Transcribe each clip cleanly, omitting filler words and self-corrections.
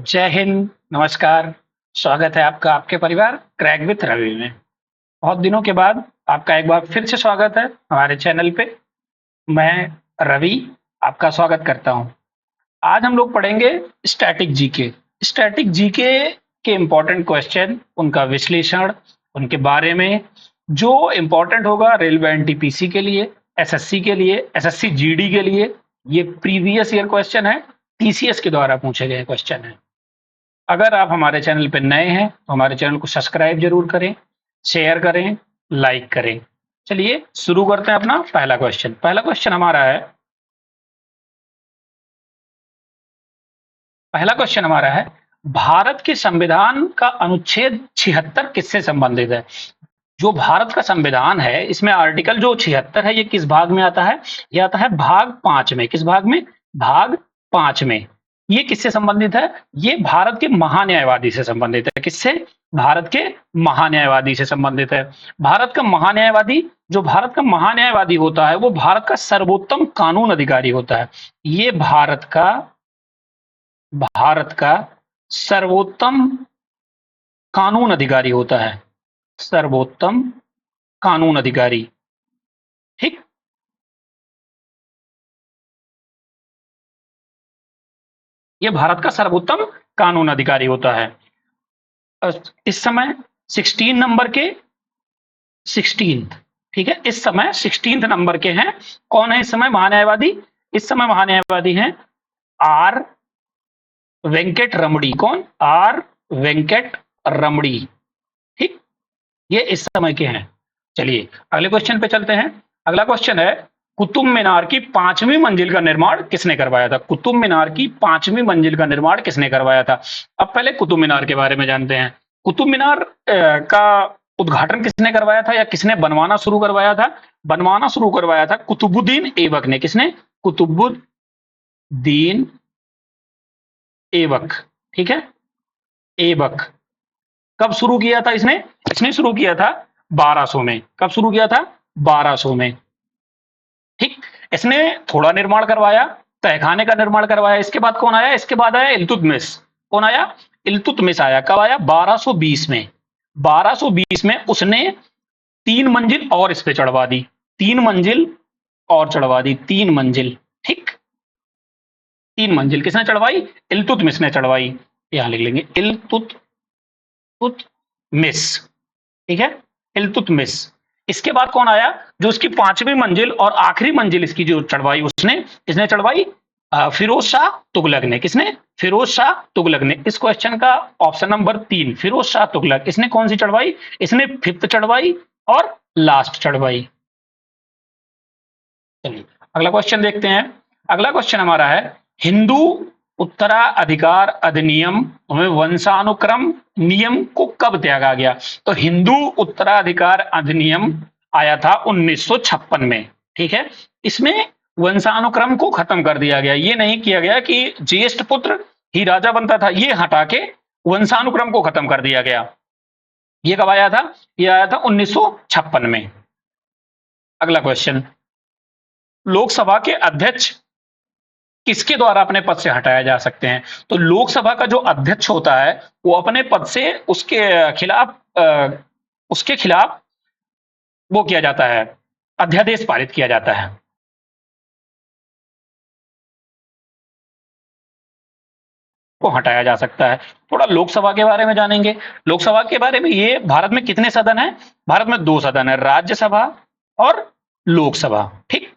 जय हिंद, नमस्कार। स्वागत है आपका आपके परिवार क्रैक विथ रवि में। बहुत दिनों के बाद आपका एक बार फिर से स्वागत है हमारे चैनल पे। मैं रवि आपका स्वागत करता हूं। आज हम लोग पढ़ेंगे स्टैटिक जीके। स्टैटिक जीके के इम्पोर्टेंट क्वेश्चन, उनका विश्लेषण, उनके बारे में जो इम्पोर्टेंट होगा रेलवे एनटीपीसी के लिए, एसएससी के लिए, एसएससी जीडी के लिए। ये प्रीवियस ईयर क्वेश्चन है, टीसीएस के द्वारा पूछे गए क्वेश्चन है। अगर आप हमारे चैनल पर नए हैं तो हमारे चैनल को सब्सक्राइब जरूर करें, शेयर करें, लाइक करें। चलिए शुरू करते हैं अपना पहला क्वेश्चन। पहला क्वेश्चन हमारा है, भारत के संविधान का अनुच्छेद 76 किससे संबंधित है? जो भारत का संविधान है इसमें आर्टिकल जो 76 है ये किस भाग में आता है? ये आता है भाग 5 में। किस भाग में? भाग 5 में। ये किससे संबंधित है? ये भारत के महान्यायवादी से संबंधित है। किससे? भारत के महान्यायवादी से संबंधित है। भारत का महान्यायवादी, जो भारत का महान्यायवादी होता है वो भारत का सर्वोत्तम कानून अधिकारी होता है। ये भारत का सर्वोत्तम कानून अधिकारी होता है। सर्वोत्तम कानून अधिकारी, ठीक। ये भारत का सर्वोत्तम कानून अधिकारी होता है। इस समय 16 नंबर के 16, ठीक है, इस समय 16 नंबर के हैं। कौन है इस समय महान्यायवादी? इस समय महान्यायवादी हैं आर वेंकट रमणी। कौन? आर वेंकट रमणी, ठीक। ये इस समय के हैं। चलिए अगले क्वेश्चन पे चलते हैं। अगला क्वेश्चन है, कुतुब मीनार की 5वीं मंजिल का निर्माण किसने करवाया था? कुतुब मीनार की 5वीं मंजिल का निर्माण किसने करवाया था? अब पहले कुतुब मीनार के बारे में जानते हैं। कुतुब मीनार का उद्घाटन किसने करवाया था या किसने बनवाना शुरू करवाया था? बनवाना शुरू करवाया था कुतुबुद्दीन ऐबक ने। किसने? कुतुबुद्दीन ऐबक, ठीक है, ऐबक। कब शुरू किया था इसने? इसने शुरू किया था 1200 में। कब शुरू किया था? 1200 में, ठीक। इसने थोड़ा निर्माण करवाया, तहखाने का निर्माण करवाया। इसके बाद कौन आया? इसके बाद आया इल्तुतमिश। कौन आया? इल्तुतमिश आया। कब आया? 1220 में। 1220 में उसने 3 मंजिल और इस पे चढ़वा दी। 3 मंजिल और चढ़वा दी। 3 मंजिल, ठीक। 3 मंजिल किसने चढ़वाई? इल्तुतमिश ने चढ़वाई। यहां लिख लेंगे इल्तुतमिश, ठीक है, इल्तुतमिश। इसके बाद कौन आया? जो उसकी 5वीं मंजिल और आखिरी मंजिल इसकी जो चढ़वाई इसने चढ़वाई फिरोज शाह तुगलक ने। किसने? फिरोज शाह तुगलक ने। इस क्वेश्चन का ऑप्शन नंबर 3, फिरोज शाह तुगलक। इसने कौन सी चढ़वाई? इसने 5th चढ़वाई और लास्ट चढ़वाई। चलिए अगला क्वेश्चन देखते हैं। अगला क्वेश्चन हमारा है, हिंदू उत्तराधिकार अधिनियम में वंशानुक्रम नियम को कब त्यागा गया? तो हिंदू उत्तराधिकार अधिनियम आया था 1956 में, ठीक है। इसमें वंशानुक्रम को खत्म कर दिया गया। ये नहीं किया गया कि ज्येष्ठ पुत्र ही राजा बनता था, ये हटा के वंशानुक्रम को खत्म कर दिया गया। ये कब आया था? ये आया था 1956 में। अगला क्वेश्चन, लोकसभा के अध्यक्ष किसके द्वारा अपने पद से हटाया जा सकते हैं? तो लोकसभा का जो अध्यक्ष होता है वो अपने पद से उसके खिलाफ वो किया जाता है, अध्यादेश पारित किया जाता है। को हटाया जा सकता है। थोड़ा लोकसभा के बारे में जानेंगे। लोकसभा के बारे में, ये भारत में कितने सदन है? भारत में 2 सदन है, राज्यसभा और लोकसभा, ठीक।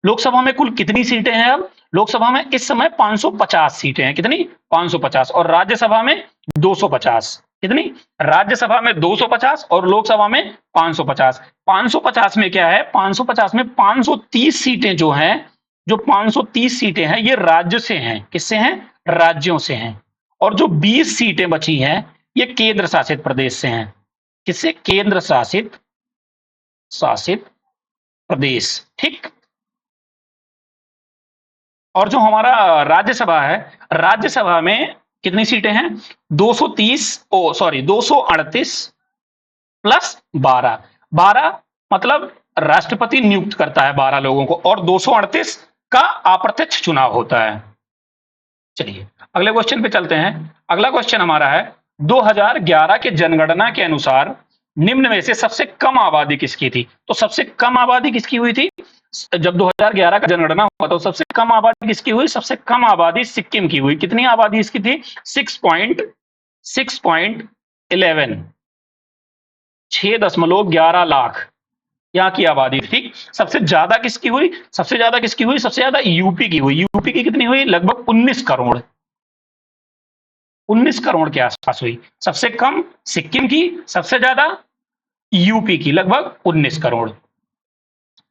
लोकसभा में कुल कितनी सीटें हैं? अब लोकसभा में इस समय 550 सीटें हैं। कितनी? 550। और राज्यसभा में 250। कितनी? राज्यसभा में 250 और लोकसभा में 550। 550 में क्या है? 550 में 530 सीटें जो हैं, जो 530 सीटें हैं ये राज्य से हैं। किससे हैं? राज्यों से हैं। और जो 20 सीटें बची हैं ये केंद्र शासित प्रदेश से हैं। किससे? केंद्र शासित प्रदेश, ठीक। और जो हमारा राज्यसभा है, राज्यसभा में कितनी सीटें हैं? 238 प्लस 12। 12 मतलब राष्ट्रपति नियुक्त करता है 12 लोगों को और 238 का अप्रत्यक्ष चुनाव होता है। चलिए अगले क्वेश्चन पे चलते हैं। अगला क्वेश्चन हमारा है 2011 के जनगणना के अनुसार निम्न में से सबसे कम आबादी किसकी थी? तो सबसे कम आबादी किसकी हुई थी? जब 2011 का जनगणना हुआ तो सबसे कम आबादी किसकी हुई? सबसे कम आबादी सिक्किम की हुई। कितनी आबादी इसकी थी? 6.11 6.11 लाख यहाँ की आबादी थी। सबसे ज्यादा किसकी हुई? सबसे ज्यादा किसकी हुई? सबसे ज्यादा यूपी की हुई। यूपी की कितनी हुई? लगभग 19 करोड़, 19 करोड़ के आसपास हुई। सबसे कम सिक्किम की, सबसे ज्यादा यूपी की लगभग 19 करोड़।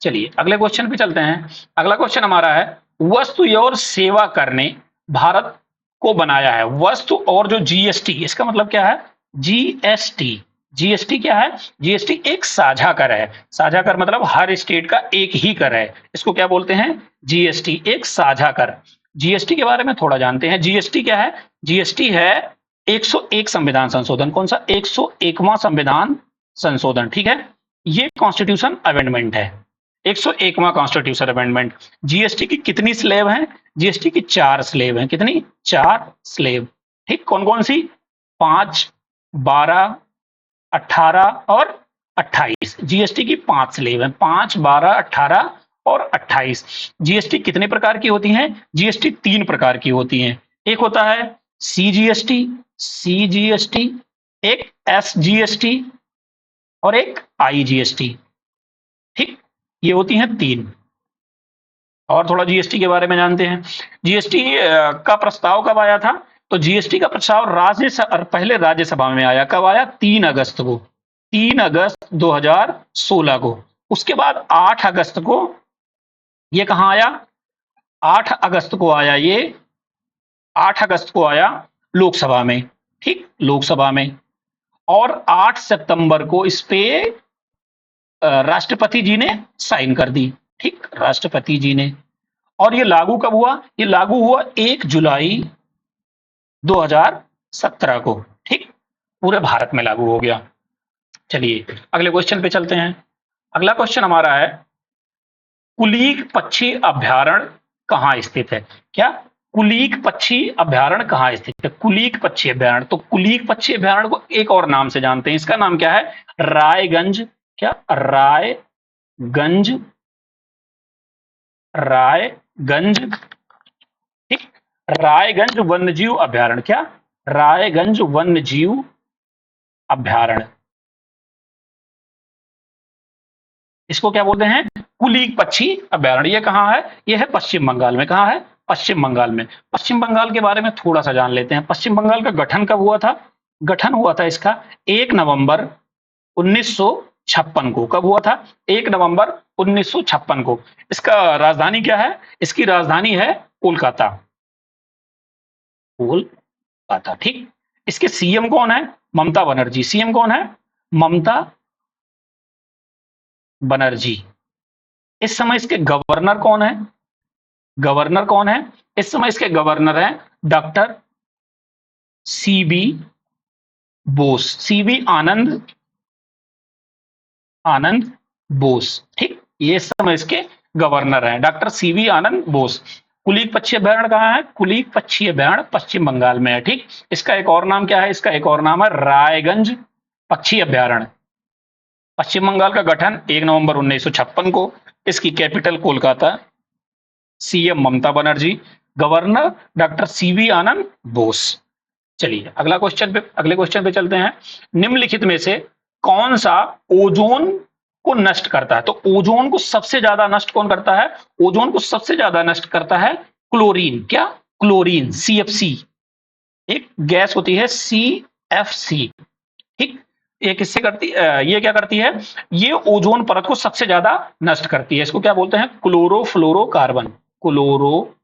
चलिए अगले क्वेश्चन पे चलते हैं। अगला क्वेश्चन हमारा है वस्तु और सेवा कर ने भारत को बनाया है। वस्तु और जो जीएसटी, इसका मतलब क्या है? जीएसटी। जीएसटी क्या है? जीएसटी एक साझा कर है। साझा कर मतलब हर स्टेट का एक ही कर है। इसको क्या बोलते हैं? जीएसटी, एक साझा कर। जीएसटी के बारे में थोड़ा जानते हैं। जीएसटी क्या है? जीएसटी है 101 संविधान संशोधन। कौन सा? 101वां संविधान संशोधन। ठीक है, ये कॉन्स्टिट्यूशन अमेंडमेंट है, 101वां कॉन्स्टिट्यूशन अमेंडमेंट। जीएसटी की कितनी स्लेब हैं? जीएसटी की 4 स्लेब हैं। कितनी? 4 स्लेब। ठीक, कौन कौन सी? 5, 12, 18 और 28। जीएसटी की 5 स्लेब हैं, 5, 12, 18 और 28। जीएसटी कितने प्रकार की होती हैं? जीएसटी 3 प्रकार की होती हैं। एक होता है सीजीएसटी, सीजीएसटी, एक एसजीएसटी और एक आईजीएसटी। ठीक, ये होती हैं 3। और थोड़ा जीएसटी के बारे में जानते हैं। जीएसटी का प्रस्ताव कब आया था? तो जीएसटी का प्रस्ताव पहले राज्यसभा में आया। कब आया? 3 अगस्त को, 3 अगस्त 2016 को। उसके बाद 8 अगस्त को ये कहां आया? 8 अगस्त को आया ये, 8 अगस्त को आया लोकसभा में। ठीक, लोकसभा में। और 8 सितंबर को इस पे राष्ट्रपति जी ने साइन कर दी। ठीक, राष्ट्रपति जी ने। और ये लागू कब हुआ? ये लागू हुआ 1 जुलाई 2017 को। ठीक, पूरे भारत में लागू हो गया। चलिए अगले क्वेश्चन पे चलते हैं। अगला क्वेश्चन हमारा है कुलीक पक्षी अभ्यारण्य कहां स्थित है? क्या? कुलीक पक्षी अभ्यारण्य कहां स्थित है? कुलीक पक्षी अभ्यारण्य। तो कुलीक पक्षी अभ्यारण्य को एक और नाम से जानते हैं। इसका नाम क्या है? रायगंज। क्या? रायगंज, रायगंज। ठीक, रायगंज वन्यजीव अभ्यारण्य। क्या? रायगंज वन्यजीव अभ्यारण्य। इसको क्या बोलते हैं? कुलीक पक्षी अभ्यारण्य। ये कहां है? ये है पश्चिम बंगाल में। कहां है? पश्चिम बंगाल में। पश्चिम बंगाल के बारे में थोड़ा सा जान लेते हैं। पश्चिम बंगाल का गठन कब हुआ था? गठन हुआ था इसका 1 नवंबर 1956 को। कब हुआ था? 1 नवंबर 1956 को। इसका राजधानी क्या है? इसकी राजधानी है कोलकाता, कोलकाता। ठीक, इसके सीएम कौन है? ममता बनर्जी। सीएम कौन है? ममता बनर्जी। इस समय इसके गवर्नर कौन है? गवर्नर कौन है? इस समय इसके गवर्नर हैं डॉक्टर सीबी बोस, सीबी आनंद, आनंद बोस। ठीक, ये इस समय इसके गवर्नर हैं डॉक्टर सीबी आनंद बोस। कुलीक पक्षी अभ्यारण्य कहां है? कुलीक पक्षी अभ्यारण्य पश्चिम बंगाल में है। ठीक, इसका एक और नाम क्या है? इसका एक और नाम है रायगंज पक्षी अभ्यारण्य। पश्चिम बंगाल का गठन 1 नवंबर 1956 को। इसकी capital Kolkata, CM Mamata Banerjee, governor doctor CV आनंद बोस। चलिए अगला क्वेश्चन पे, अगले क्वेश्चन पे चलते हैं। निम्नलिखित में से कौन सा ओजोन को नष्ट करता है? तो ओजोन को सबसे ज्यादा नष्ट कौन करता है? ओजोन को सबसे ज्यादा नष्ट करता है क्लोरीन। क्या? Chlorine, CFC. एक गैस होती है सीएफसी। ठीक, ये किससे करती, ये क्या करती है? ये ओजोन परत को सबसे ज्यादा नष्ट करती है। इसको क्या बोलते हैं? क्लोरोफ्लोरोकार्बन। क्लोरो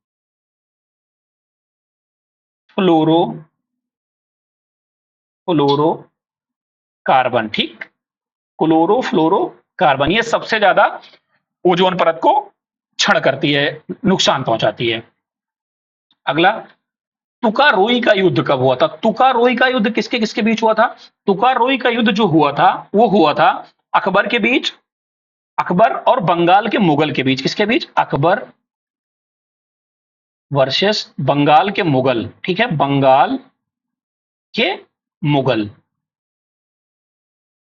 फ्लोरो फ्लोरो कार्बन। ठीक, क्लोरोफ्लोरोकार्बन ये सबसे ज्यादा ओजोन परत को क्षण करती है, नुकसान पहुंचाती है। अगला, तुकारोई का युद्ध कब हुआ था? तुकारोई का युद्ध किसके किसके बीच हुआ था? तुकारोई का युद्ध जो हुआ था वो हुआ था अकबर के बीच अकबर और बंगाल के मुगल के बीच, किसके बीच? अकबर वर्सेस बंगाल के मुगल, ठीक है, बंगाल के मुगल।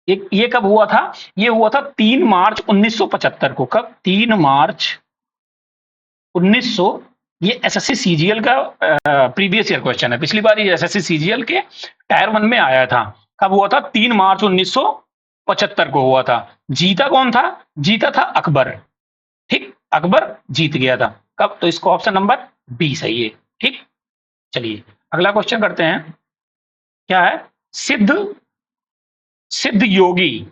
ये कब हुआ था? ये हुआ था 3 मार्च 1975 को। कब? 3 मार्च 1900। ये एसएससी सीजीएल का प्रीवियस ईयर क्वेश्चन है। पिछली बार ये एसएससी सीजीएल के टायर 1 में आया था। कब हुआ था? 3 मार्च 1975 को हुआ था। जीता कौन था? जीता था अकबर। ठीक, अकबर जीत गया था। कब? तो इसको ऑप्शन नंबर बी सही है। ठीक, चलिए अगला क्वेश्चन करते हैं। क्या है? सिद्ध सिद्ध योगी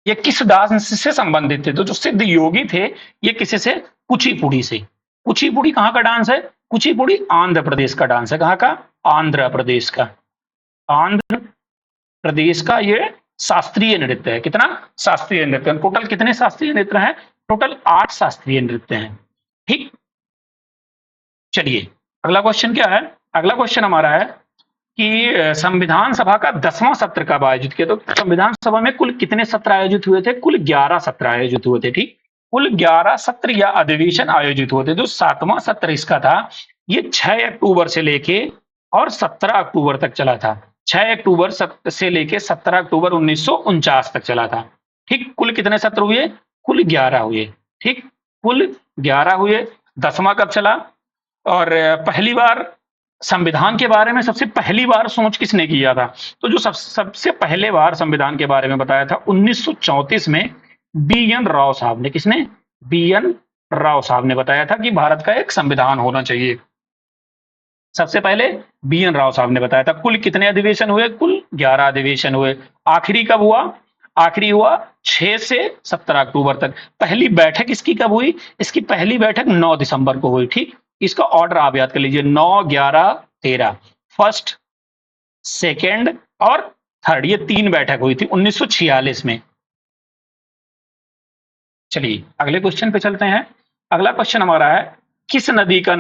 ये किस डांस से संबंधित थे? तो जो सिद्ध योगी थे ये किसी से? कुचिपुड़ी से। कुचिपुड़ी कहाँ का डांस है? कुचिपुड़ी आंध्र प्रदेश का डांस है। कहाँ का? आंध्र प्रदेश का। आंध्र प्रदेश का ये शास्त्रीय नृत्य है। कितना? शास्त्रीय नृत्य। टोटल कितने शास्त्रीय नृत्य हैं? टोटल 8 शास्त्रीय नृत्य हैं। ठीक, चलिए अगला क्वेश्चन क्या है? अगला क्वेश्चन हमारा है कि संविधान सभा का 10वां सत्र कब आयोजित किया? तो संविधान सभा में कुल कितने सत्र आयोजित हुए थे? कुल 11 सत्र आयोजित हुए थे। ठीक, कुल 11 सत्र या अधिवेशन आयोजित हुए थे। जो 7वां सत्र इसका था ये 6 अक्टूबर से लेके और 17 अक्टूबर तक चला था। 6 अक्टूबर से लेके 17 अक्टूबर 1949 तक चला था। ठीक, कुल कितने सत्र हुए? कुल 11 हुए। ठीक, कुल 11 हुए। 10वां कब चला? और पहली बार संविधान के बारे में सबसे पहली बार सोच किसने किया था? तो जो सबसे पहले बार संविधान के बारे में बताया था 1934 में बी.एन. राव साहब ने। किसने? बी.एन. राव साहब ने बताया था कि भारत का एक संविधान होना चाहिए। सबसे पहले बी.एन. राव साहब ने बताया था। कुल कितने अधिवेशन हुए? कुल 11 अधिवेशन हुए। आखिरी कब हुआ? आखिरी हुआ 6 से 17 अक्टूबर तक। पहली बैठक इसकी कब हुई? इसकी पहली बैठक 9 दिसंबर को हुई। ठीक, इसका ऑर्डर आप याद कर लीजिए, 9, 11, 13। फर्स्ट, सेकेंड और थर्ड, ये 3 बैठक हुई थी 1946 में। चलिए अगले क्वेश्चन पे चलते हैं। अगला क्वेश्चन हमारा है किस नदी का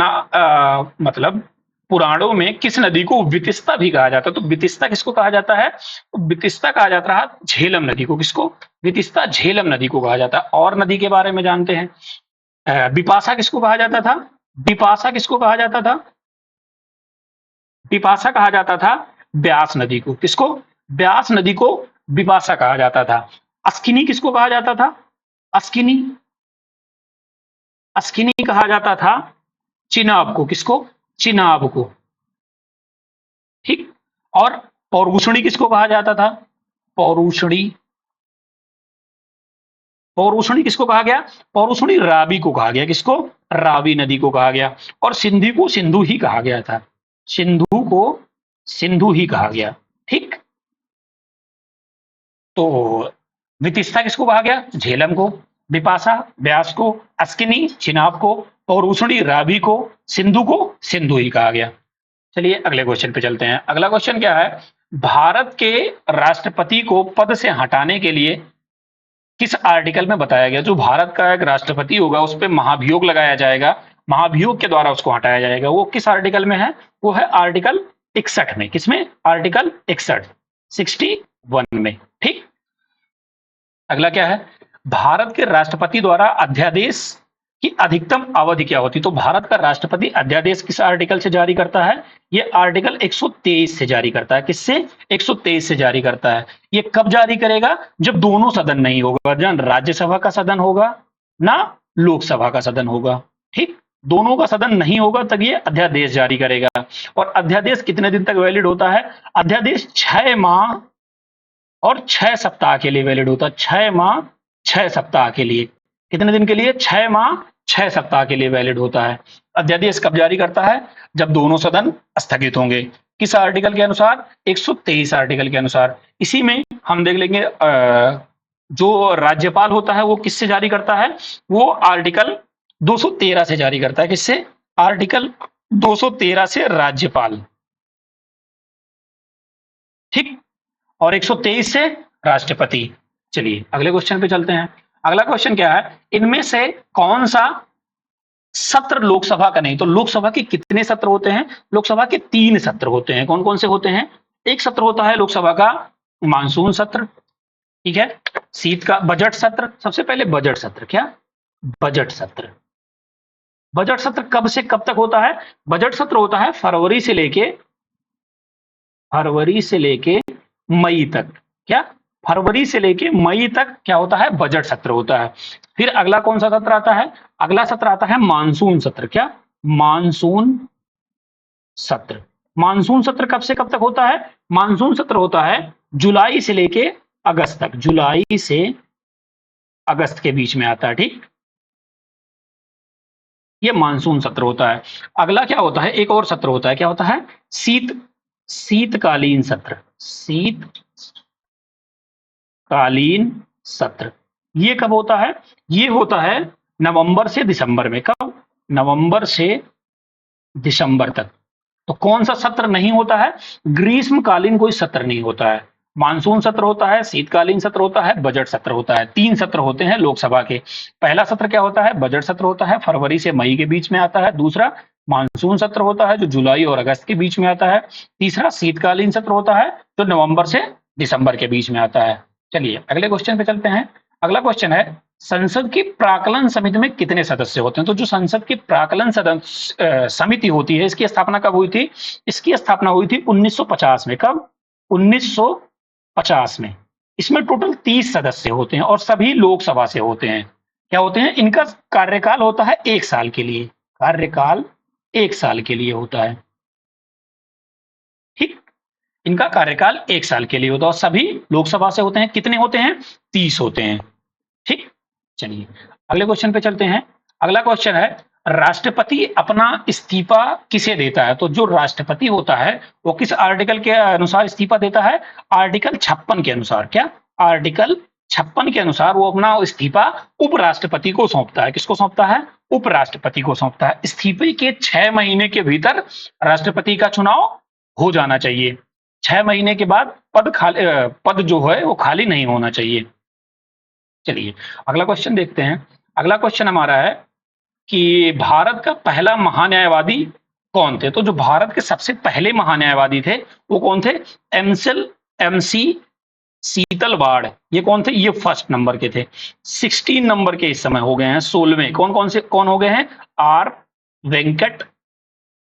मतलब पुराणों में किस नदी को वितिस्ता भी कहा जाता है? तो वितिस्ता किसको कहा जाता है? तो वितिस्ता कहा जाता है झेलम नदी को। किसको? वितिस्ता झेलम नदी को कहा जाता है। और नदी के बारे में जानते हैं। बिपाशा किसको कहा जाता था? बिपाशा किसको कहा जाता था? बिपाशा कहा जाता था ब्यास नदी को। किसको? ब्यास नदी को बिपाशा कहा जाता था। अस्किनी किसको कहा जाता था? अस्किनी अस्किनी कहा जाता था चिनाब को। किसको? चिनाब को। ठीक, और पौरुषणी किसको कहा जाता था? पौरुषणी पौरुषणी किसको कहा गया? पौरुषणी रावी को कहा गया। किसको? रावी नदी को कहा गया। और सिंधु को सिंधु ही कहा गया था। सिंधु को सिंधु ही कहा गया। ठीक, तो वितिस्ता किसको कहा गया? झेलम को। बिपाशा ब्यास को। अस्किनी चिनाब को। पौरुषणी रावी को। सिंधु को सिंधु ही कहा गया। चलिए अगले क्वेश्चन पे चलते हैं। अगला क्वेश्चन क्या है? भारत के राष्ट्रपति को पद से हटाने के लिए किस आर्टिकल में बताया गया? जो भारत का एक राष्ट्रपति होगा उस पर महाभियोग लगाया जाएगा, महाभियोग के द्वारा उसको हटाया जाएगा। वो किस आर्टिकल में है? वो है आर्टिकल 61 में। किसमें? आर्टिकल 61 में। ठीक, अगला क्या है? भारत के राष्ट्रपति द्वारा अध्यादेश की अधिकतम अवधि क्या होती? तो भारत का राष्ट्रपति अध्यादेश किस आर्टिकल से जारी करता है? ये आर्टिकल 123 से जारी करता है। किससे? 123 से जारी करता है। ये कब जारी करेगा? जब दोनों सदन नहीं होगा, जब राज्यसभा का सदन होगा ना लोकसभा का सदन होगा। ठीक, दोनों का सदन नहीं होगा तब ये अध्यादेश जारी करेगा। और अध्यादेश कितने दिन तक वैलिड होता है? अध्यादेश 6 माह और 6 सप्ताह के लिए वैलिड होता है। 6 माह 6 सप्ताह के लिए। कितने दिन के लिए? 6 माह 6 सप्ताह के लिए वैलिड होता है। अध्यादेश कब जारी करता है? जब दोनों सदन स्थगित होंगे। किस आर्टिकल के अनुसार? 123 आर्टिकल के अनुसार। इसी में हम देख लेंगे जो राज्यपाल होता है वो किससे जारी करता है? वो आर्टिकल 213 से जारी करता है। किससे? आर्टिकल 213 से राज्यपाल। ठीक, और 123 से राष्ट्रपति। चलिए अगले क्वेश्चन पे चलते हैं। अगला क्वेश्चन क्या है? इनमें से कौन सा सत्र लोकसभा का नहीं? तो लोकसभा के कितने सत्र होते हैं? लोकसभा के 3 सत्र होते हैं। कौन कौन से होते हैं? एक सत्र होता है लोकसभा का मानसून सत्र। ठीक है, शीत का बजट सत्र, सबसे पहले बजट सत्र, क्या बजट सत्र, बजट सत्र कब से कब तक होता है? बजट सत्र होता है फरवरी से लेके मई तक, क्या फरवरी से लेके मई तक क्या होता है? बजट सत्र होता है। फिर अगला कौन सा सत्र आता है? अगला सत्र आता है मानसून सत्र, क्या मानसून सत्र। मानसून सत्र कब से कब तक होता है? मानसून सत्र होता है जुलाई से लेके अगस्त तक, जुलाई से अगस्त के बीच में आता है, ठीक, ये मानसून सत्र होता है। अगला क्या होता है? एक और सत्र होता है, क्या होता है? शीतकालीन सत्र, शीतकालीन सत्र। ये कब होता है? ये होता है नवंबर से दिसंबर में। कब? नवंबर से दिसंबर तक। तो कौन सा सत्र नहीं होता है? ग्रीष्मकालीन कोई सत्र नहीं होता है। मानसून सत्र होता है, शीतकालीन सत्र होता है, बजट सत्र होता है। 3 सत्र होते हैं लोकसभा के। पहला सत्र क्या होता है? बजट सत्र होता है, फरवरी से मई के बीच में आता है। दूसरा मानसून सत्र होता है जो जुलाई और अगस्त के बीच में आता है। तीसरा शीतकालीन सत्र होता है जो नवंबर से दिसंबर के बीच में आता है। चलिए अगले क्वेश्चन पे चलते हैं। अगला क्वेश्चन है संसद की प्राक्कलन समिति में कितने सदस्य होते हैं? तो जो संसद की प्राक्कलन समिति होती है, इसकी स्थापना कब हुई थी? इसकी स्थापना हुई थी 1950 में। कब? 1950 में। इसमें टोटल 30 सदस्य होते हैं और सभी लोकसभा से होते हैं। क्या होते हैं? इनका कार्यकाल होता है 1 साल के लिए, कार्यकाल 1 साल के लिए होता है, ठीक, इनका कार्यकाल 1 साल के लिए होता है और सभी लोकसभा से होते हैं। कितने होते हैं? 30 होते हैं, ठीक। चलिए अगले क्वेश्चन पे चलते हैं। अगला क्वेश्चन है राष्ट्रपति अपना इस्तीफा किसे देता है? तो जो राष्ट्रपति होता है वो किस आर्टिकल के अनुसार इस्तीफा देता है? आर्टिकल 56 के अनुसार। क्या? आर्टिकल 56 के अनुसार वो अपना इस्तीफा उपराष्ट्रपति को सौंपता है। किसको सौंपता है? उपराष्ट्रपति को सौंपता है। इस्तीफे के 6 महीने के भीतर राष्ट्रपति का चुनाव हो जाना चाहिए। 6 महीने के बाद पद जो है वो खाली नहीं होना चाहिए। चलिए अगला क्वेश्चन देखते हैं। अगला क्वेश्चन हमारा है कि भारत का पहला महान्यायवादी कौन थे? तो जो भारत के सबसे पहले महान्यायवादी थे वो कौन थे? एमसी शीतलवाड़। ये कौन थे? ये फर्स्ट नंबर के थे। 16 नंबर के इस समय हो गए हैं 16वें। कौन हो गए हैं? आर वेंकट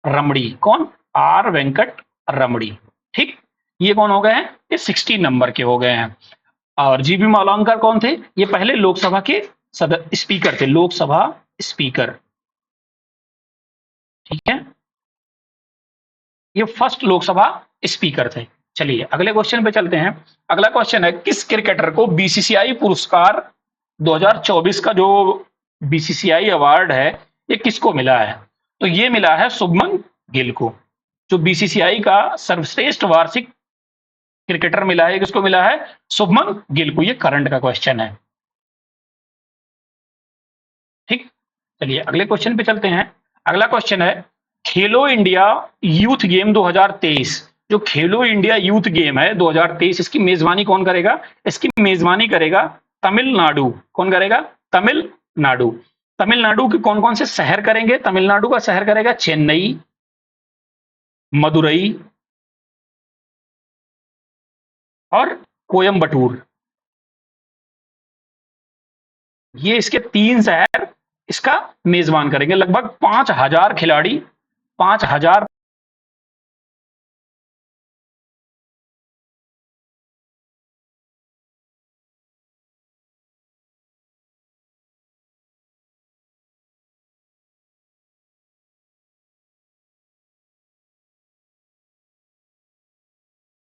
रमड़ी। कौन? आर वेंकट रमड़ी, ठीक। ये कौन हो गए हैं? ये 16 नंबर के हो गए हैं। और जीबी मावलंकर कौन थे? ये पहले लोकसभा के स्पीकर थे, लोकसभा स्पीकर, ठीक है, ये फर्स्ट लोकसभा स्पीकर थे। चलिए अगले क्वेश्चन पे चलते हैं। अगला क्वेश्चन है किस क्रिकेटर को बीसीसीआई पुरस्कार 2024 का जो बीसीसीआई अवार्ड है ये किसको मिला है? तो ये मिला है शुभमन गिल को। जो बीसीसीआई का सर्वश्रेष्ठ वार्षिक क्रिकेटर मिला है, किसको मिला है? शुभमन गिल को। ये करंट का क्वेश्चन है, ठीक। चलिए अगले क्वेश्चन पे चलते हैं। अगला क्वेश्चन है खेलो इंडिया यूथ गेम 2023। जो खेलो इंडिया यूथ गेम है 2023, इसकी मेजबानी कौन करेगा? इसकी मेजबानी करेगा तमिलनाडु। कौन करेगा? तमिलनाडु। तमिलनाडु के कौन कौन से शहर करेंगे? तमिलनाडु का शहर करेगा चेन्नई, मदुरई और कोयम्बटूर। ये इसके 3 शहर इसका मेजबान करेंगे। लगभग 5000 खिलाड़ी, 5000